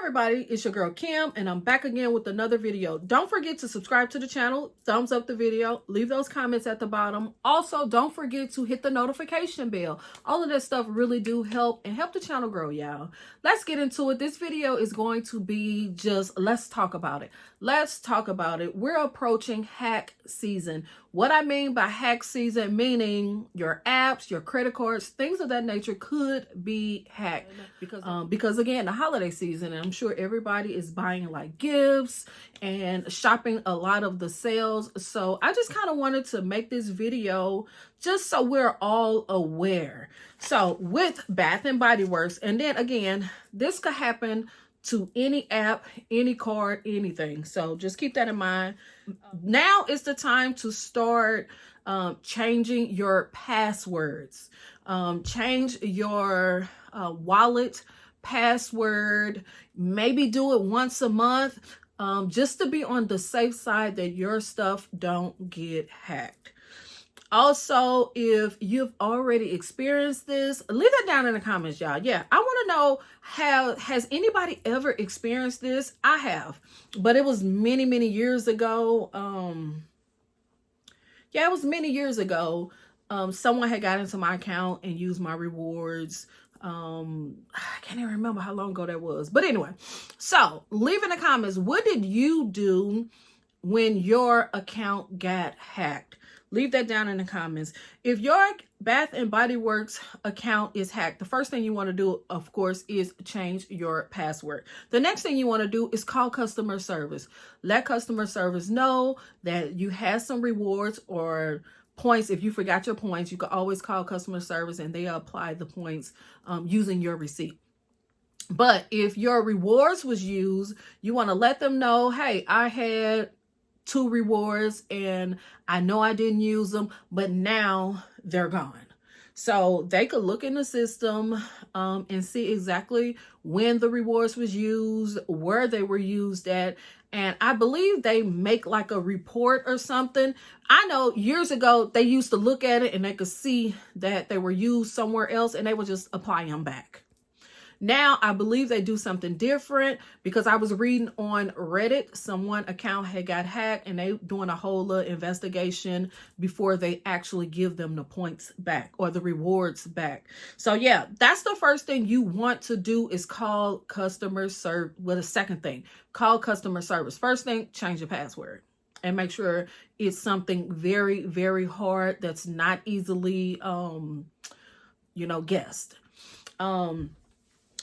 everybody, it's your girl Kim, and I'm back again with another video. Don't forget to subscribe to the channel, thumbs up the video, leave those comments at the bottom. Also, don't forget to hit the notification bell. All of that stuff really do help and help the channel grow, y'all. Let's get into it. This video is going to be just, let's talk about it. Let's talk about it. We're approaching hack season. What I mean by hack season, meaning your apps, your credit cards, things of that nature could be hacked because again, the holiday season, and I'm sure everybody is buying like gifts and shopping a lot of the sales. So I just kind of wanted to make this video just so we're all aware. So with Bath and Body Works, and then again, this could happen to any app, any card, anything. So just keep that in mind. Now is the time to start changing your passwords. Change your wallet password. Maybe do it once a month, just to be on the safe side that your stuff don't get hacked. Also, if you've already experienced this, leave that down in the comments, y'all. Yeah, I want to know, has anybody ever experienced this? I have, but it was many years ago. Yeah, it was many years ago. Someone had got into my account and used my rewards. I can't even remember how long ago that was. But anyway, so leave in the comments, what did you do when your account got hacked? Leave that down in the comments. If your Bath and Body Works account is hacked, the first thing you want to do, of course, is change your password. The next thing you want to do is call customer service. Let customer service know that you had some rewards or points. If you forgot your points, you can always call customer service and they apply the points using your receipt. But if your rewards was used, you want to let them know, hey, I had 2 rewards and I know I didn't use them, but now they're gone. So they could look in the system and see exactly when the rewards was used, where they were used at. And I believe they make like a report or something. I know years ago, they used to look at it and they could see that they were used somewhere else and they would just apply them back. Now, I believe they do something different because I was reading on Reddit, someone account had got hacked and they doing a whole little investigation before they actually give them the points back or the rewards back. So yeah, that's the first thing you want to do is call customer service. Well, the second thing, call customer service. First thing, change your password and make sure it's something very hard that's not easily, guessed.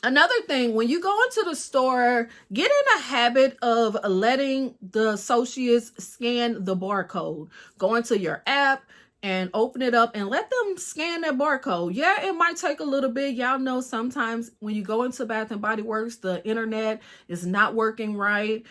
Another thing, when you go into the store, get in a habit of letting the associates scan the barcode. Go into your app and open it up and let them scan that barcode. Yeah, it might take a little bit. Y'all know sometimes when you go into Bath and Body Works, the internet is not working right.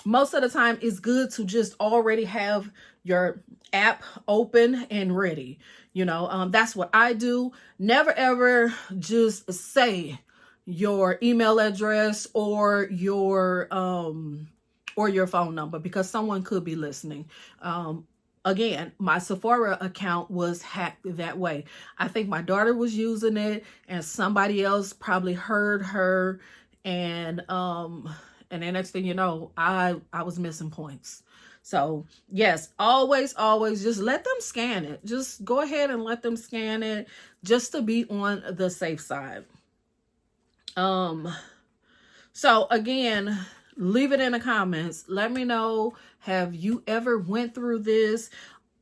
Most of the time it's good to just already have your app open and ready. That's what I do. Never ever just say your email address or your phone number because someone could be listening. Again, my Sephora account was hacked that way. I think my daughter was using it and somebody else probably heard her and the next thing you know, I was missing points. So yes, always just let them scan it. Just go ahead and let them scan it just to be on the safe side. So again, leave it in the comments. Let me know, have you ever went through this?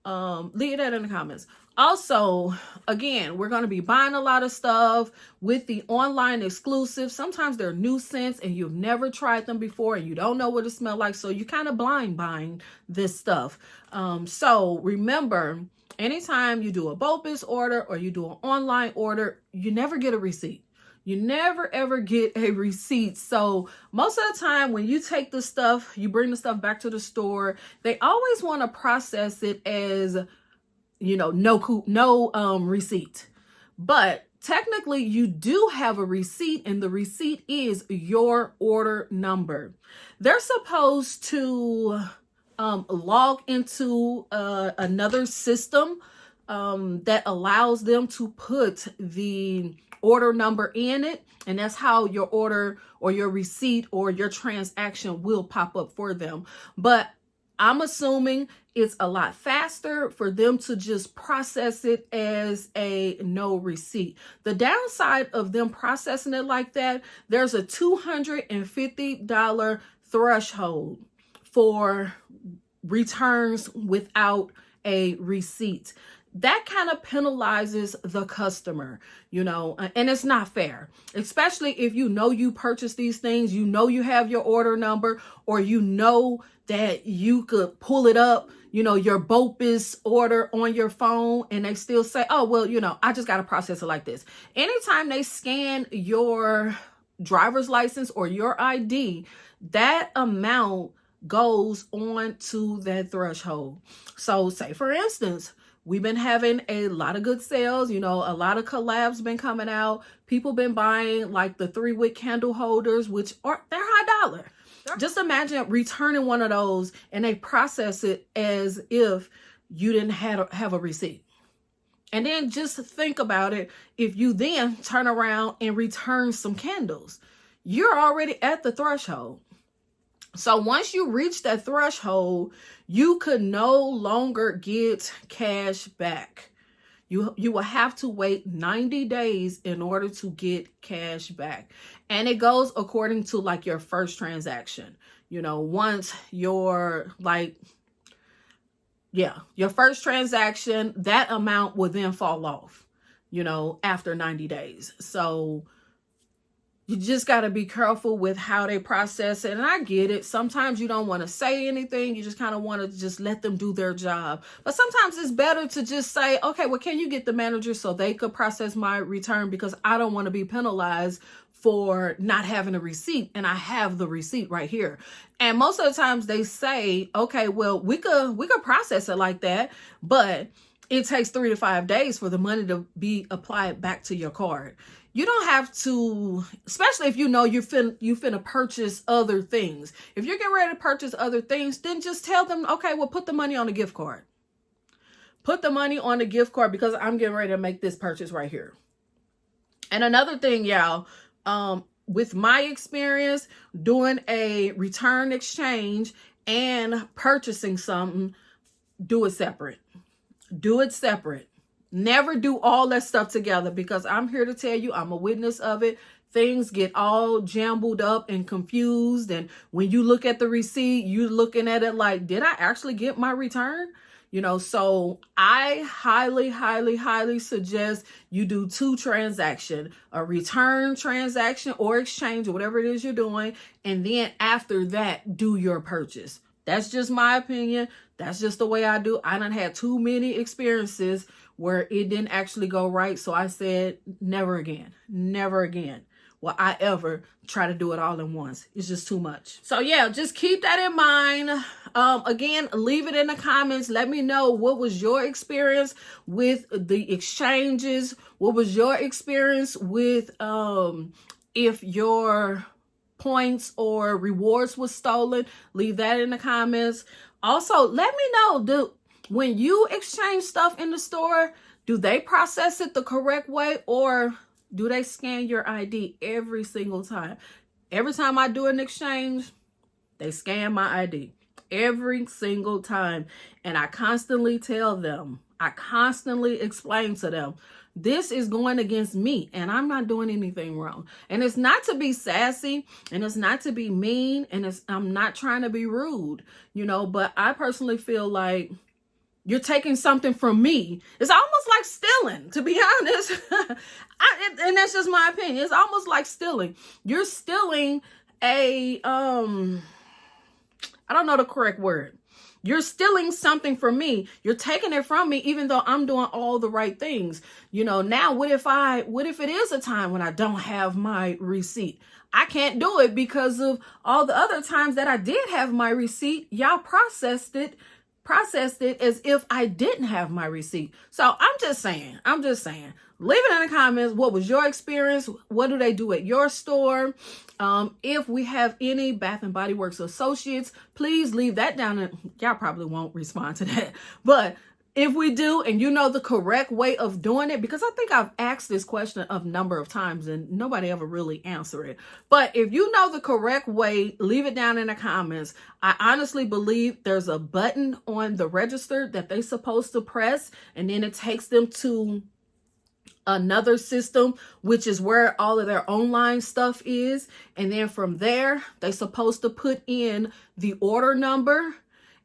Leave that in the comments. Also, again, we're going to be buying a lot of stuff with the online exclusives. Sometimes they're new scents and you've never tried them before and you don't know what it smells like. So you kind of blind buying this stuff. So remember, anytime you do a BOPIS order or you do an online order, you never get a receipt. You never ever get a receipt. So most of the time when you take the stuff, you bring the stuff back to the store, they always want to process it as no receipt. But technically you do have a receipt and the receipt is your order number. They're supposed to log into another system that allows them to put the order number in it, and that's how your order or your receipt or your transaction will pop up for them. But I'm assuming it's a lot faster for them to just process it as a no receipt. The downside of them processing it like that, there's a $250 threshold for returns without a receipt. That kind of penalizes the customer, you know, and it's not fair, especially if you know you purchased these things, you know you have your order number, or you know that you could pull it up, you know, your BOPIS order on your phone, and they still say, oh, well, you know, I just got to process it like this. Anytime they scan your driver's license or your ID, that amount goes on to that threshold. So say, for instance, we've been having a lot of good sales, you know, a lot of collabs been coming out. People been buying like the 3 wick candle holders, which are, they're high dollar. Just imagine returning one of those and they process it as if you didn't have a receipt. And then just think about it. If you then turn around and return some candles, you're already at the threshold. So once you reach that threshold, you could no longer get cash back. You will have to wait 90 days in order to get cash back. And it goes according to like your first transaction. You know, once your your first transaction, that amount will then fall off, you know, after 90 days. So you just got to be careful with how they process it. And I get it. Sometimes you don't want to say anything. You just kind of want to just let them do their job. But sometimes it's better to just say, okay, well, can you get the manager so they could process my return? Because I don't want to be penalized for not having a receipt. And I have the receipt right here. And most of the times they say, okay, well, we could process it like that, but it takes 3 to 5 days for the money to be applied back to your card. You don't have to, especially if you know you finna purchase other things. If you're getting ready to purchase other things, then just tell them, okay, well, put the money on a gift card. Put the money on a gift card because I'm getting ready to make this purchase right here. And another thing, y'all, with my experience doing a return exchange and purchasing something, do it separate. Do it separate. Never do all that stuff together, because I'm here to tell you, I'm a witness of it. Things get all jumbled up and confused. And when you look at the receipt, you're looking at it like, did I actually get my return? You know, so I highly, highly, highly suggest you do 2 transactions, a return transaction or exchange or whatever it is you're doing. And then after that, do your purchase. That's just my opinion. That's just the way I do. I done had too many experiences where it didn't actually go right. So I said, never again, never again will I ever try to do it all at once. It's just too much. So yeah, just keep that in mind. Again, leave it in the comments. Let me know, what was your experience with the exchanges? What was your experience with if your points or rewards was stolen? Leave that in the comments. Also, let me know, when you exchange stuff in the store, do they process it the correct way, or do they scan your ID every single time? Every time I do an exchange, they scan my ID every single time. And I constantly tell them, I constantly explain to them, this is going against me and I'm not doing anything wrong. And it's not to be sassy and it's not to be mean, and I'm not trying to be rude, you know, but I personally feel like you're taking something from me. It's almost like stealing, to be honest. And that's just my opinion. It's almost like stealing. You're stealing I don't know the correct word. You're stealing something from me. You're taking it from me, even though I'm doing all the right things. You know, now what if it is a time when I don't have my receipt? I can't do it because of all the other times that I did have my receipt. Y'all processed it as if I didn't have my receipt. So I'm just saying, leave it in the comments. What was your experience? What do they do at your store? If we have any Bath and Body Works associates, please leave that down. Y'all probably won't respond to that, but If we do, and you know the correct way of doing it, because I think I've asked this question a number of times and nobody ever really answered it. But if you know the correct way, leave it down in the comments. I honestly believe there's a button on the register that they're supposed to press, and then it takes them to another system, which is where all of their online stuff is. And then from there, they're supposed to put in the order number,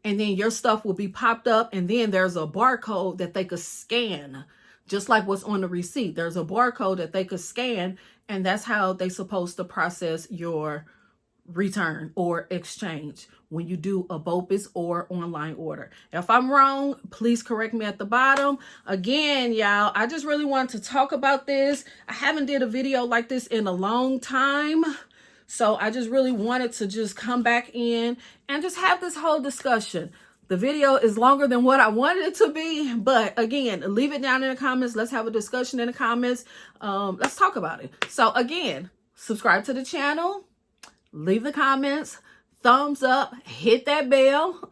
and then your stuff will be popped up, and then there's a barcode that they could scan, just like what's on the receipt. There's a barcode that they could scan, and that's how they're supposed to process your return or exchange when you do a BOPIS or online order. If I'm wrong, please correct me at the bottom. Again, y'all, I just really wanted to talk about this. I haven't did a video like this in a long time. So I just really wanted to just come back in and just have this whole discussion. The video is longer than what I wanted it to be. But again, leave it down in the comments. Let's have a discussion in the comments. Let's talk about it. So again, subscribe to the channel. Leave the comments. Thumbs up. Hit that bell.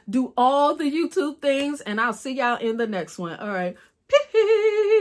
Do all the YouTube things. And I'll see y'all in the next one. All right. Peace.